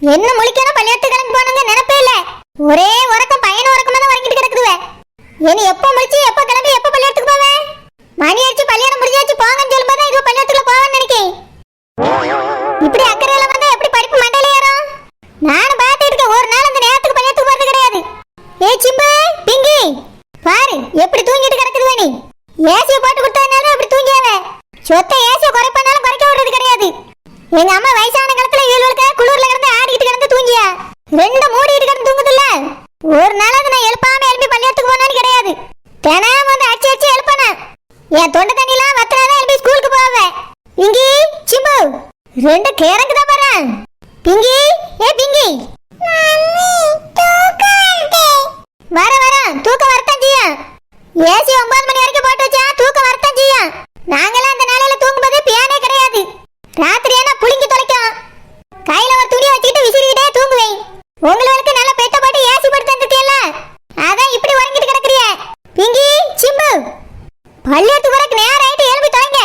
என்ன முழிக்கணும் பள்ளியத்து கிளம்பி போனங்க நினைப்பே இல்ல. ஒரே உறக்கம் பையன் உறக்கமா தான் உறங்கிட்டு கிடக்குதுவே. இனி எப்போ முழிச்சு எப்போ கிளம்பி எப்போ பள்ளியத்துக்கு போவேன்? மணி அடிச்சு கல்யாணம் முடிஞ்சாச்சு போங்கன்னு சொல்லும்போது இது பள்ளியத்துக்குள்ள போவேன்னு நினைக்கேன். இப்படி அக்கறையில வந்தா எப்படி படிப்பு மண்டையில ஏறும்? நானும் பார்த்துட்டு இருக்கேன், ஒரு நாள் அந்த நேரத்துக்கு பள்ளியத்துக்கு போறது கிடையாது. ஏய் சிம்பு பிங்கி பாரு எப்படி தூங்கிட்டு கிடக்குதுவே. நீ ஏசியை போட்டு கொடுத்ததுனால இப்படி தூங்கியாவ. சொத்தை ஏசியை குறைப்பனாலும் குறைக்க விடுறது கிடையாது. எங்க அம்மா வயசான காலத்துல இவளுக்கு குளிர்ல கிடந்து ஆடிக்கிட்டு கிடந்து தூங்கியா ரெண்டு மூடிட்டு கிடந்து தூங்குதுல்ல. ஒரு நாளாவது நான் எழுப்பாம எழுப்பி பள்ளியத்துக்கு போனாலும் கிடையாது. தினம் வந்து அடிச்சு அடிச்சு எழுப்பானே என் தொண்டை தண்ணிலாம் வத்தினாதான் எழுப்பி ஸ்கூலுக்கு போவேன். பிங்கி சிம்பு ரெண்டு கேரங்கு தான் பாரு. பிங்கி ஏ பிங்கி வர வர தூக்கம் வரத்தான் செய்யும். ஏசி 9 மணி வரைக்கும் போட்டு வச்சா தூக்கம் வரத்தான் செய்யும். நாங்களாம் அந்த நாளையில தூங்கும்போது பியானே கிடையாது. ராத்திரி ஏன்னா புளிங்கி தொலைக்கும். கையில ஒரு துணியை வச்சுக்கிட்டு விசிறிக்கிட்டே தூங்குவேன். உங்களுக்கு நல்ல பெட்ட போட்டு ஏசி போட்டு தந்துட்டியல்ல, அதான் இப்படி உறங்கிட்டு கிடக்குறிய. பிங்கி சிம்பு பள்ளியத்துக்கு வரக்கு நேரம் ஆயிட்டு எழுப்பி தொலைங்க.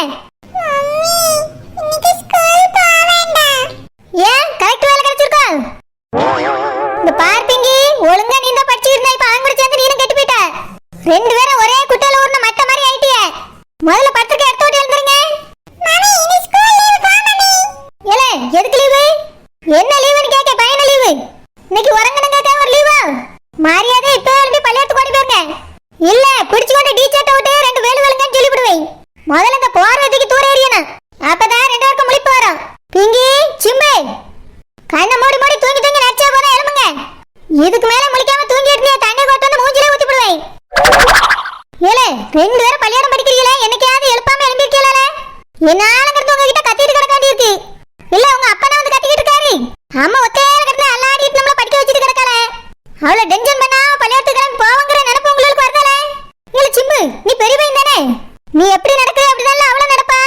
ஏன் கரெக்ட் வேலை கிடைச்சிருக்கோம்? இந்த பார் பிங்கி ஒழுங்கா நீ தான் படிச்சுட்டு இருந்தா இப்ப அவங்க சேர்ந்து நீனும் கெட்டு போயிட்ட. ரெண்டு பேரும் ஒரே குட்டையில ஊர்ன மட்ட மாதிரி ஆயிட்டியே. முதல்ல பத்திரிக்கை எடுத்து ஓடி எழுந்துருங்க. ஏலே எதுக்கு லீவு? என்ன லீவுன்னு கேட்க பையன லீவு. இன்னைக்கு உறங்கணுங்க ஒரு லீவா? மரியாதை இப்ப எழுப்பி பள்ளியத்துக்கு ஓடி போயிருங்க. இல்ல பிடிச்சுக்கொண்டு டீச்சர்ட்ட விட்டு ரெண்டு வேலு வேலுங்கன்னு சொல்லி விடுவேன். முதல்ல இந்த போர்வத்துக்கு தூர எறியணும், அப்பதான் ரெண்டு பேருக்கும் முழிப்பு வரும். பிங்கி சிம்பு கண்ணை மூடி மூடி தூங்கி தூங்கி நடிச்சா போதும் எழுமுங்க. இதுக்கு மேல முழிக்காம தூங்கிட்டு தண்ணி கொட்டு வந்து மூஞ்சிலே ஊத்தி விடுவேன். ஏலே ரெண்டு பேரும் பள்ளியாடம் படிக்கிறீங்களே, என்னைக்காவது எழுப்பாம எழும்பிருக்கீங்களே? என்னாலங்கிறது உங்ககிட்ட கத்திட்டு கிடக்க வேண்டியிருக்கு. இல்ல உங்க அப்பனா வந்து கத்திக்கிட்டு இருக்காரு. அம்மா ஒத்தையில கிடந்து அல்லாடிட்டு நம்மள படிக்க வச்சுட்டு கிடக்காளே. அவளை டென்ஷன் பண்ணாம பள்ளியாடத்துக்கு கிளம்பி போவங்கிற நினைப்பு உங்களுக்கு வருதாலே? இல்ல சிம்பு நீ பெரிய பையன் தானே, நீ எப்படி நடக்கிற அப்படிதான் அவள நடப்பா.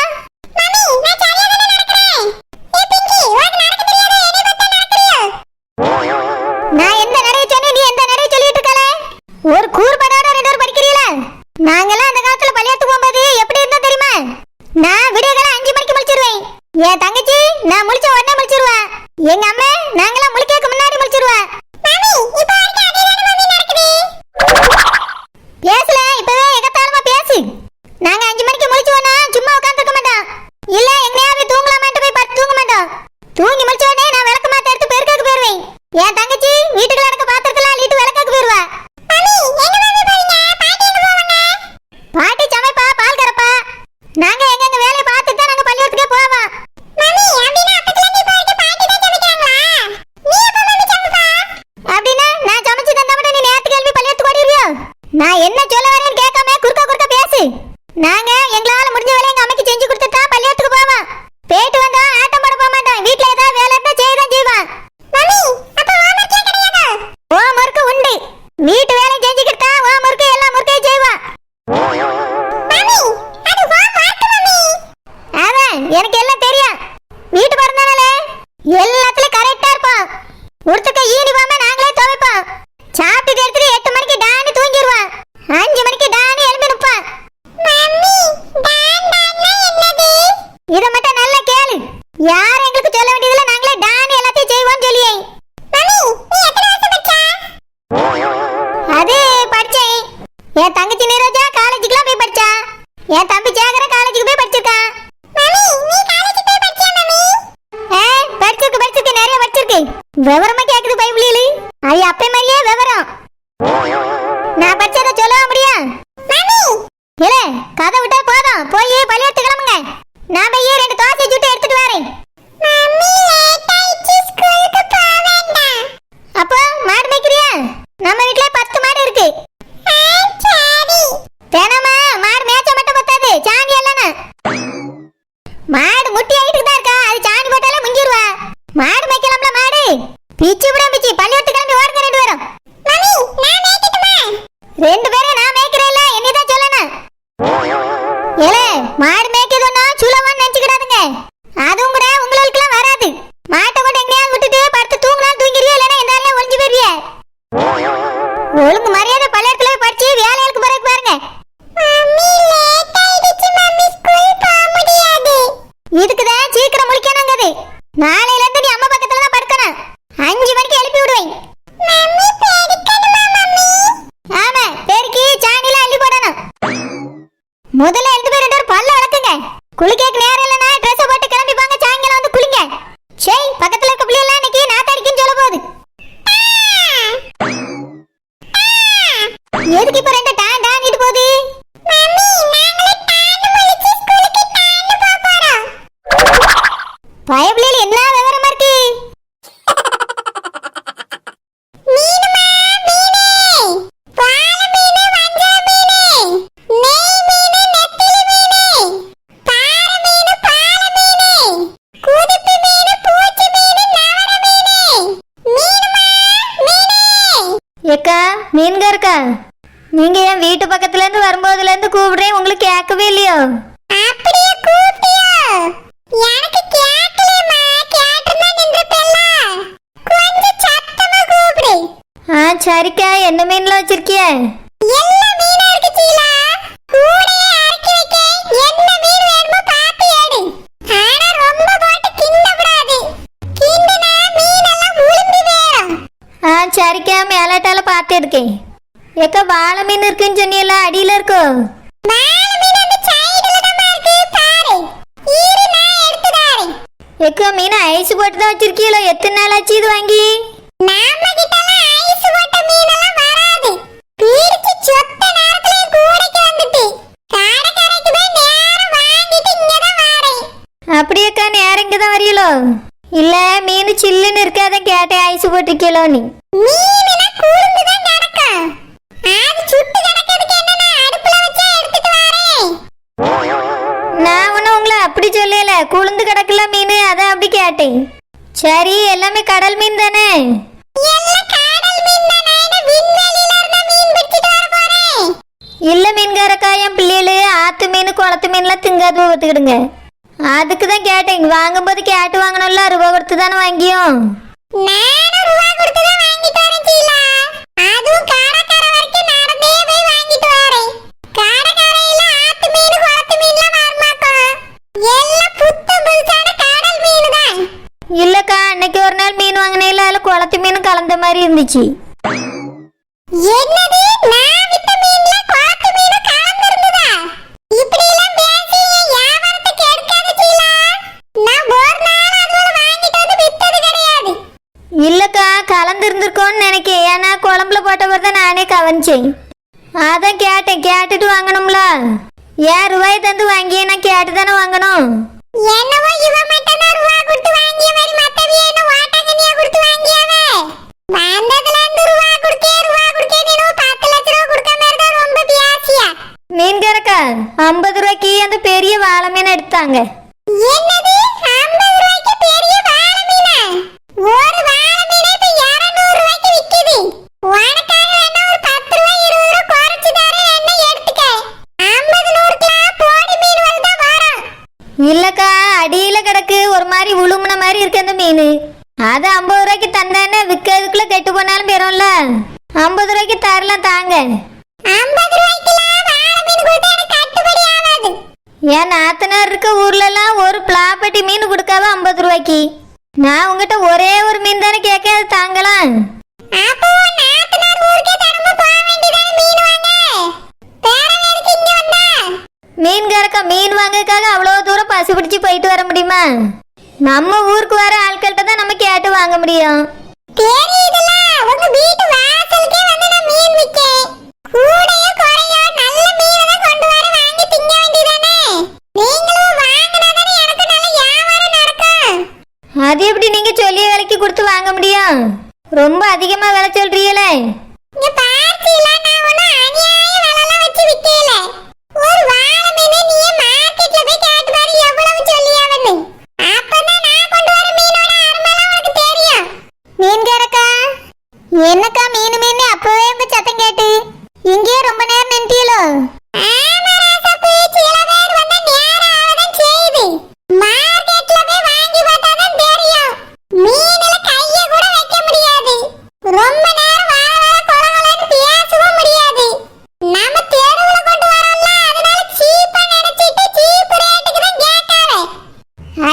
நான் எந்த நடைய சொன்னேன், நீ எந்த நடைய சொல்லிட்டு இருக்கல? ஒரு கூர்படாட ரெண்டு பேரும் படிக்கிறீங்களா? நாங்கெல்லாம் அந்த காலத்துல பள்ளியத்துக்கு போகும்போது எப்படி இருந்தா தெரியுமா? நான் விடியகாலம் 5 மணிக்கு முழிச்சிருவேன். என் தங்கச்சி நான் முழிச்ச உடனே முழிச்சிருவா. எங்க அம்மா நாங்கெல்லாம் முழிக்கிறதுக்கு முன்னாடி முழிச்சிருவா. பேசல இப்பவே எகத்தாளமா பேசு. நாங்க 5 மணிக்கு முழிச்சுவோனா சும்மா உட்கார்ந்து இருக்க மாட்டோம். இல்ல எங்கயாவது தூங்கலாமான்னு போய் படுத்து தூங்க மாட்டோம். தூங்கி முழிச்ச உடனே நான் விளக்கு மாத்த எடுத்து பெருக்காக்கு போயிருவேன். என் தங்கச்சி வீட்டுக்குள்ள நடக்க பாத்திரத்துல அள்ளிட்டு விளக்காக்கு போயிருவா. பாட்டி சமைப்பா பால் கறப்பா. நாங்க எங்க வேலையை பார்த்துட்டு தான் நாங்க பள்ளியத்துக்கே போவோம். அப்படின்னா நான் சமைச்சு தந்தா மட்டும் நீ நேரத்துக்கு எழுப்பி பள்ளியத்துக்கு ஓடிடுவியோ? நான் என்ன சொல்ல வரேன்னு கேட்காம குறுக்க குறுக்க பேசு. நாங்க எங்களால முடிஞ்ச வேலை எங்க அம்மைக்கு செஞ்சு கொடுத்துட்டா பள்ளியத்துக்கு போவோம். பேட்டு வந்தா ஆட்டம் போட போக மாட்டோம். வீட்டுல ஏதாவது வேலை இருந்தா செய்யதான் செய்வான். ஹோம்வொர்க் உண்டு. வீட்டு வேலை செஞ்சுக்கிட்டா ஹோம்வொர்க் எல்லா முறுக்கையும் செய்வான். அதான் எனக்கு எல்லாம் தெரியும். வீட்டு பிறந்தானால எல்லாத்துலயும் கரெக்டா இருப்போம். ஒருத்தக்க யூனிஃபார்மை நாங்களே துவைப்போம். சாப்பிட்டு எடுத்துட்டு 8 மணிக்கு டான்னு தூங்கிடுவான். 5 மணிக்கு டான்னு எழும்பி நிற்பான். இத மட்டும் நல்லா கேளு. யாரும் எங்களுக்கு சொல்ல வேண்டியதுல நாங்களே டான்னு எல்லாத்தையும் செய்வோம் சொல்லியே. அது படிச்சேன். என் தங்கச்சி நீரோஜா காலேஜுக்குலாம் போய் படிச்சா. என் தம்பி சேகர காலேஜுக்கு போய் படிச்சிருக்கான். படிச்சிருக்கு நிறைய படிச்சிருக்கு. விவரமா கேக்குது பைபிளியலு. அது அப்பே மாதிரியே விவரம். நான் படிச்சதை சொல்லவா முடியும்? இல்ல கதை விட்டா போதும். போய் பள்ளியத்துக்கு கிளம்புங்க. நான் போய் 2 தோசை சுட்டு எடுத்துட்டு வரேன். அப்போ மாடு மேய்க்கிறியா? நம்ம வீட்ல 10 மாடு இருக்கு. தினமா மாடு மேய்ச்ச மட்டும் பத்தாது, சாணி எல்லாம். மாடு முட்டி ஆயிட்டு தான் இருக்கா, அது சாணி போட்டாலே முங்கிடுவா. மாடு மேய்க்கலாம்ல மாடு. பிச்சு விட பிச்சு பள்ளியத்துக்கு கிளம்பி ஓடுங்க 2 பேரும். ரெண்டு பேரும் நான் மேய்க்கிறேன்ல, என்னதான் சொல்லணும். ஏலே மாடு மேய்க்கிறதுன்னா சுலவான்னு நினைச்சுக்கிடாதுங்க. அதுவும் கூட உங்களுக்கெல்லாம் வராது. மாட்டை கொண்டு எங்கேயாவது விட்டுட்டு படுத்து தூங்கினாலும் தூங்கிடுவியா, இல்லைன்னா எந்தாலும் ஒளிஞ்சு போயிருவியா. ஒழுங்கு மரியாதை பள்ளியத்துல போய் படிச்சு வேலைகளுக்கு போறதுக்கு பாருங்க. இதுக்குதான் சீக்கிரம் முடிக்கணுங்கிறது. நாளையில இருந்து நீ அம்மா பக்கத்துல தான் படுக்கணும். பிள்ளைகள் என்ன விவரமா இருக்கு. மீனுமா மீனே, பால மீனு, வஞ்சர மீனு, நெய் மீனு, நெத்திலி மீனு, பாறை மீனு, பால மீனு, குதிப்பு மீனு, பூச்சி மீனு, நவர மீனு. மீனுமா மீனே. ஏக்கா மீன்காரக்கா, நீங்க என் வீட்டு பக்கத்துல இருந்து வரும்போதுல இருந்து கூப்பிடுறேன், உங்களுக்கு கேட்கவே இல்லையோ? அப்படியே கூப்பிட்டியோ? எனக்கு கேட்கலமா, கேட்டனா நின்றப்பல. கொஞ்சம் சத்தமா கூப்பிடு. சரிக்கா. என்ன மீன்ல வச்சிருக்கிய? எல்லா மீனும் இருக்கு சீலா. கூடையே அரைக்கி வைக்க என்ன மீன் வேணுமோ பாத்து எடு. ஆனா ரொம்ப போட்டு கிண்டக்கூடாது. கிண்டுனா மீனெல்லாம் உளுந்து வேணும். சரிக்கா, மேலாட்டால பாத்து எடுக்கேன். ஏக்கா வாழை மீன் இருக்குன்னு சொன்னீல, அடியில இருக்கோ? வாழை மீன் அந்த சைடுல தான் இருக்கு பாரு. ஈரு நான் எடுத்து தாரேன். ஏக்கா மீன் ஐஸ் போட்டு தான் வச்சிருக்கீல, எத்தனை நாள் ஆச்சு இது வாங்கி? நாம கிட்டலாம் ஐஸ் போட்ட மீன் எல்லாம் வராது. பீடிச்சு சொத்த நேரத்துல கூடைக்கு வந்துட்டு காடக்கரைக்கு போய் நேரம் வாங்கிட்டு இங்க தான் வாரேன். அப்படியேக்கா நேரம் இங்க தான் வரீங்களோ? இல்ல மீன் சில்லுன்னு இருக்காத கேட்டேன், ஐஸ் போட்டிருக்கீங்களோ நீ? மீன் கூர்ந்து தான் கிடக்கும். அது சுட்டு கிடக்கிறதுக்கு என்னன்னா அடுப்புல வச்சு எடுத்துட்டு வரேன். நான் ஒன்னும் உங்களை அப்படி சொல்லல, குளிர்ந்து கிடக்கல மீன், அதான் அப்படி கேட்டேன். சரி, எல்லாமே கடல் மீன் தானே? எல்லாம் கடல் மீன் தானே. விண்வெளியில இருந்த மீன் பிடிச்சிட்டு வர போறேன். இல்ல மீன்காரக்கா, என் பிள்ளைகளு ஆத்து மீன் குளத்து மீன்லாம் திங்காது பார்த்துக்கிடுங்க. அதுக்கு தான் கேட்டேன். வாங்கும்போது கேட்டு வாங்கணும்ல, ரூபா கொடுத்து தானே வாங்கியும். நானும் ரூபா கொடுத்து தான் வாங்கிட்டு வரேன் சீலா. அதுவும் காடக்கரை வரைக்கும் நடந்தே போய் வாங்கிட்டு வரேன். காடக்கரையில ஆத்து மீன் குளத்து மீன்லாம் வரமாட்டோம். எல்லாம் புத்தம் புதுசான கடல் மீன் தான். இல்லக்கா, அன்னைக்கு ஒரு நாள் மீன் வாங்கினேல, அதுல குளத்து மீன் கலந்த மாதிரி இருந்துச்சு. என்னது? நான் வித்த மீன்ல குளத்து மீன் கலந்து இருந்ததா? இப்படி எல்லாம் பேசி வியாபாரத்தை கெடுக்காத சீலா. நான் ஒரு நாள் அதுல வாங்கிட்டு வந்து வித்தது கிடையாது. இல்லக்கா, கலந்து இருந்திருக்கோன்னு நினைக்கேன். ஏன்னா குழம்புல போட்டவர் தான் நானே கவனிச்சேன். அதான் கேட்டேன், கேட்டுட்டு வாங்கணும்ல. ஏன் ரூபாய் தந்து வாங்கியே, நான் கேட்டு தானே வாங்கணும். என்னவோ இவ மட்டும் தான் ரூபா கொடுத்து வாங்கிய மாதிரி, மத்தவிய என்ன வாட்டங்கனியா கொடுத்து வாங்கியாவே. வந்ததுல இருந்து ரூபா கொடுக்கே நீனோ 10 லட்சம் ரூபா கொடுக்காம இருந்தா ரொம்ப பியாசியா. மீன்காரக்கா, 50 ரூபாய்க்கு அந்த பெரிய வாழை மீன் எடுத்தாங்க. என்னது 50 ரூபாய்க்கு பெரிய வாழை மீனா? ஒரு வாழை மீனே இப்ப 200 ரூபாய்க்கு விக்குது. உனக்காக வேணா ஒரு 10 ரூபாய் 20 ரூபாய் குறைச்சு தரேன், என்ன எடுத்துக்க. 50 100 போடி மீன் வந்து வரும். இல்லக்கா, அடியில கிடக்கு ஒரு மாதிரி உளுமுன மாதிரி இருக்கு அந்த மீன். அது 50 ரூபாய்க்கு தந்தானே, விற்கிறதுக்குள்ள கெட்டு போனாலும் பெறும்ல. 50 ரூபாய்க்கு தரலாம் தாங்க. 50 ரூபாய்க்குலாம் வாழை மீன் கொடுத்தா எனக்கு கட்டுப்படி ஆகாது. என் நாத்தனார் இருக்க ஊர்ல எல்லாம் ஒரு பிளாப்பட்டி மீன் கொடுக்காம 50 ரூபாய்க்கு. நான் உங்ககிட்ட ஒரே ஒரு மீன் தானே கேட்க, அது தாங்கலாம். அப்போ நாத்தனார் ஊருக்கே தரமா போக வேண்டியதானே மீன் வாங்க. வேற வேலைக்கு இங்க வந்தா? மீன்காரக்கா, மீன் வாங்கறதுக்காக அவ்வளவு தூரம் பசி பிடிச்சு போயிட்டு வர முடியுமா? நம்ம ஊருக்கு வர ஆட்கள்கிட்ட தான் நம்ம கேட்டு வாங்க முடியும். தெரியுதுல, உங்க வீட்டு வாசலுக்கே வந்து நான் மீன் விக்கேன். கூடையோ குறையோ நல்ல மீனை தான் கொண்டு வர, வாங்கி திங்க வேண்டியதானே. நீங்களும் வாங்கினாதானே எனக்கு நல்ல வியாபாரம் நடக்கும். அது எப்படி நீங்க சொல்லிய விலைக்கு கொடுத்து வாங்க முடியும்? ரொம்ப அதிகமா விலை சொல்றீங்களே. இங்க பார்த்தில, நான் ஒண்ணு அநியாய விலைலாம் வச்சு விக்கல. ஒரு வாழை மீனை நீ மார்க்கெட்ல போய் கேட்டு பாரு எவ்வளவு சொல்லியாவன்னு. அப்பதான் நான் கொண்டு வர மீனோட அருமைலாம் உனக்கு தெரியும். மீன்காரக்கா, என்னக்கா மீன் மீன் அப்பவே உங்க சத்தம் கேட்டு இங்கேயே ரொம்ப நேரம் நின்றுட்டீங்களோ? ஆமா ராசாப்பி, சில பேர் வந்து நேரம் ஆவதான் செய்யுது. மார்க்கெட்ல போய் வாங்கி பார்த்தாதான் தெரியும். மீன்ல கைய கூட வைக்க முடியாது. ரொம்ப நேரம் வர வர கொலகலன்னு பேசவும் முடியாது. நாம தெருவுல கொண்டு வரோம்ல, அதனால சீப்பா நினைச்சிட்டு சீப் ரேட்டுக்கு தான் கேட்காவே.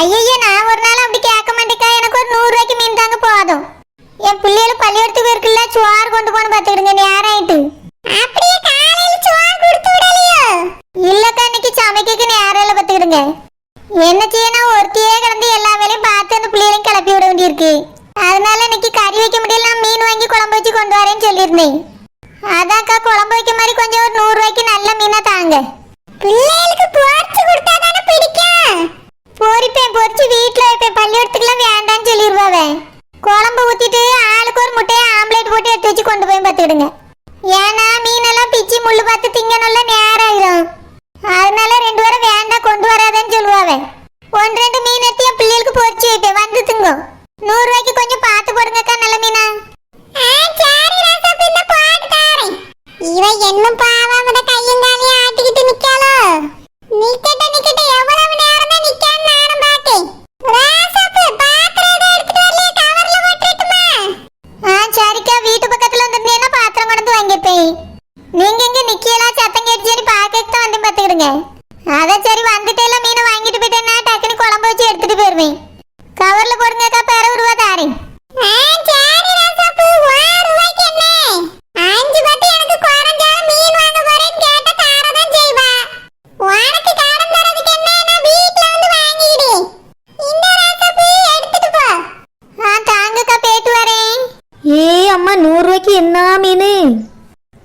ஐயோ, நான் ஒரு நாள் அப்படி கேட்க மாட்டேக்கா. எனக்கு ஒரு 100 ரூபாய்க்கு மீன் தாங்க போதும். என் பிள்ளைகளும் பள்ளிக்கூடத்துக்கு இருக்குல்ல, சோறு கொண்டு போன பாத்துக்கிடுங்க, நேரம் ஆயிட்டு. அப்படியே காலையில சோறு கொடுத்து விடலையோ? இல்லக்கா, இன்னைக்கு சமைக்க நேரம் இல்ல பாத்துக்கிடுங்க. என்ன செய்யணும், ஒருத்தியே கிடந்து எல்லா வேலையும் பார்த்து அந்த பிள்ளைகளையும் கிளப்பி விட வேண்டியிருக்கு. அதனால இன்னைக்கு கறி வைக்க முடியல, மீன் வாங்கி குழம்பு வச்சு கொண்டு வரேன்னு சொல்லியிருந்தேன். அதான்க்கா, குழம்பு வைக்க மாதிரி கொஞ்சம் ஒரு 100 ரூபாய்க்கு நல்ல மீனா தாங்க. பிள்ளைகளுக்கு பொரிச்சு கொடுத்தா தானே பிடிக்கும். பொரிப்பேன், பொரிச்சு வீட்டுல வைப்பேன். பள்ளிக்கூடத்துக்குலாம் போடுங்க. 100 ரூபாய்க்கு கொஞ்சம் பார்த்து போடுங்கக்கா, நல்ல மீனா. சரி ராசாப்பு, இந்த போட்டு தாரேன். இவ என்னும் பாவாமத கையும் காலையும் ஆட்டிக்கிட்டு நிக்காளோ. நிக்கட்ட எவ்வளவு நேரம் தான் நிக்கான்னு நானும் பார்த்தேன். ராசாப்பு, பாத்திரம் ஏதோ எடுத்துட்டு வரலையே, கவர்ல போட்டுட்டுமா? சரிக்கா, வீட்டு பக்கத்துல வந்துருந்தேன்னா பாத்திரம் கொண்டு வாங்கிப்பேன். நீங்க எங்க நிக்கலா, சத்தம் கேட்டுச்சேன்னு பாக்கெட் தான் வந்து பாத்துக்கிடுங்க. அதான் சரி, வந்துட்டேல மீனை வாங்கிட்டு போயிட்டேன்னா டக்குனு குழம்பு வச்சு எடுத்துட்டு போயிருவேன். கவர்ல போடுங்கக்கா, பிற ரூபா தாரேன். சரி ராசாப்பு, 1 ரூபாய்க்கு என்ன 5 10 எனக்கு குறைஞ்சாலும் மீன் வாங்க போறேன்னு கேட்டா தாரதான் செய்வா. உனக்கு கடன் தரதுக்கு என்ன, நான் வீட்ல வந்து வாங்கிடு. இந்த ராசாப்பு எடுத்துட்டு போ. தாங்கக்கா, போயிட்டு வரேன். அம்மா, 100 ரூபாய்க்கு என்ன மீன்?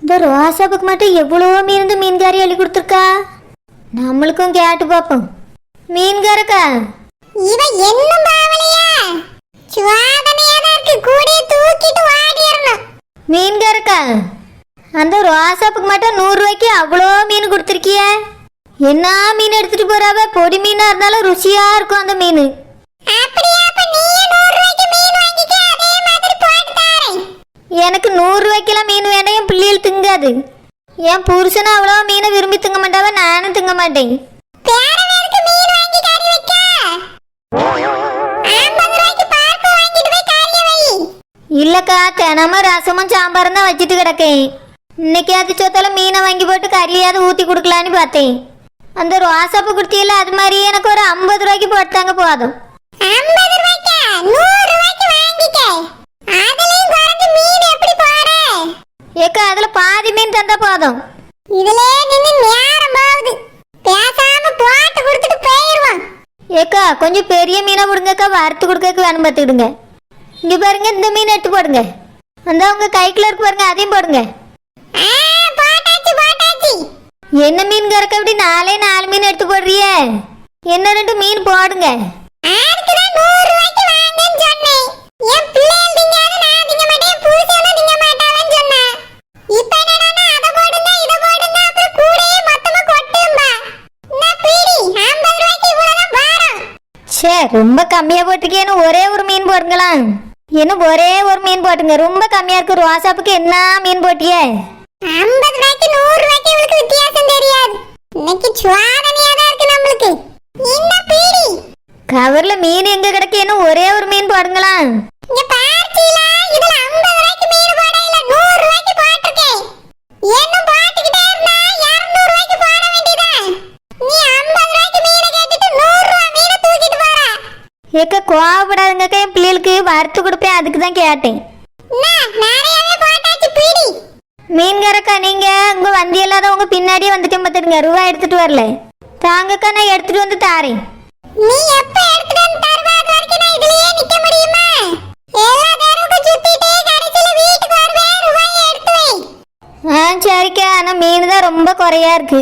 இந்த ரோசாப்புக்கு மட்டும் எவ்வளோ மீன் இந்த மீன்காரி அள்ளி கொடுத்துருக்கா. நம்மளுக்கும் கேட்டு பார்ப்போம். மீன்காரக்கா, இவ என்னும் பாவலையா? சுவாதனையா தான் இருக்கு, கூடே தூக்கிட்டு ஓடிறணும். மீன்காரக்கா, அந்த ரோசாப்புக்கு மட்டும் 100 ரூபாய்க்கு அவ்வளோ மீன் கொடுத்துருக்கிய. என்ன மீன் எடுத்துட்டு போறாவ? பொடி மீனா இருந்தாலும் ருசியா இருக்கும் அந்த மீன். அப்படியே, அப்ப நீ 100 ரூபாய்க்கு மீன் வாங்கிக்க, அதே மாதிரி போட்டு தாரேன். எனக்கு 100 ரூபாய்க்கெல்லாம் மீன் வேண்டாம், என் பிள்ளைகள் திங்காது. என் புருஷனும் அவ்வளோ மீனை விரும்பி திங்க மாட்டாவ, நானும் திங்க மாட்டேன். பேரவேருக்கு மீன் வாங்கி கறி வைக்க 50 ரூபாய்க்கு பார்க்க வாங்கிட்டு போய் கறியை வை. இல்லக்கா, தினமும் ரசமும் சாம்பாரும் தான் வச்சுட்டு கிடக்கேன். இன்னைக்கு அது சொத்தால மீனை வாங்கி போட்டு கறியாவது ஊற்றி கொடுக்கலான்னு பார்த்தேன். அந்த ரோசாப்பு குடுத்தியில அது மாதிரி எனக்கு ஒரு 50 ரூபாய்க்கு போட்டாங்க போதும். 50 ரூபாய்க்கு 100 ரூபாய்க்கு வாங்கிக்க. அதுலயும் குறைஞ்சு மீன் எப்படி போற? ஏக்கா, அதுல பாதி மீன் தந்தா போதும். இதுல நின்னு நேரம் போகுது, பேசாம போட்டு கொடுத்துட்டு போயிருவோம். ஏக்கா, கொஞ்சம் பெரிய மீனை கொடுங்கக்கா, வறுத்து கொடுக்க வேணும் பார்த்துக்கிடுங்க. இங்க பாருங்க, இந்த மீன் எடுத்து போடுங்க. அந்த உங்க கைக்குள்ள இருக்கு பாருங்க, அதையும் போடுங்க. போட்டாச்சு. என்ன மீன் கறக்க அப்படி 4 மீன் எடுத்து போடுறிய? என்ன 2 மீன் போடுங்க. அதுக்கு தான் 100 ரூபாய்க்கு வாங்கன்னு சொன்னேன். என் பிள்ளைகள் திங்காத, நான் திங்க மாட்டேன், புருஷனும் திங்க மாட்டாவன்னு சொன்னேன். இப்போ என்னன்னா அத போடுங்க இத போடுங்க, அப்புறம் கூடயே மொத்தமா கொட்டும்பா. நான் பீடி 50 ரூபாய்க்கு இவ்வளவுதான் பாரம். ச்சே, ரொம்ப கம்மியா போட்டிருக்கேன்னு ஒரே ஒரு மீன் போடுங்களா. இன்னும் ஒரே ஒரு மீன் போட்டுங்க, ரொம்ப கம்மியா இருக்கு. ரோசாப்புக்கு என்ன மீன் போட்டியே? 50 ரூபாய்க்கு 100 ரூபாய்க்கு இவளுக்கு வித்தியாசம் தெரியாது. இன்னைக்கு சுவாதனையா தான் இருக்கு நம்மளுக்கு. இந்த பீடி கவர்ல மீன் எங்க கிடக்கேன்னு ஒரே ஒரு மீன் போடுங்களா. இங்க பார்த்தியா, இதுல 50 ரூபாய்க்கு மீன் போட இல்ல 100 ரூபாய்க்கு போட்டுருக்கேன். இன்னும் போட்டுக்கிட்டே இருந்தா 200 ரூபாய்க்கு போட வேண்டியதான். நீ 50 ரூபாய்க்கு மீனை கேட்டுட்டு 100 ரூபாய் மீனை தூக்கிட்டு போற. ஏக்கா, கோவப்படாதுங்கக்கா, என் பிள்ளைகளுக்கு வறுத்து கொடுப்பேன், அதுக்கு தான் கேட்டேன். நிறையவே போட்டாச்சு பீடி. மீன்காரக்கா, நீங்க உங்க வண்டி இல்லாத உங்க பின்னாடியே வந்துட்டேன் பார்த்துடுங்க. ரூபாய் எடுத்துட்டு வரல தாங்கக்கா, நான் எடுத்துட்டு வந்து தாரேன். நீ எப்ப எடுத்துட்டு வந்து தருவா? அது வரைக்கும் நான் இதுலயே நிக்க முடியுமா? எல்லா நேரமும் சுத்திட்டே கடைசில வீட்டுக்கு வருவேன், ரூபாய் எடுத்து வை. சரிக்கா, ஆனா மீன் தான் ரொம்ப குறையா இருக்கு.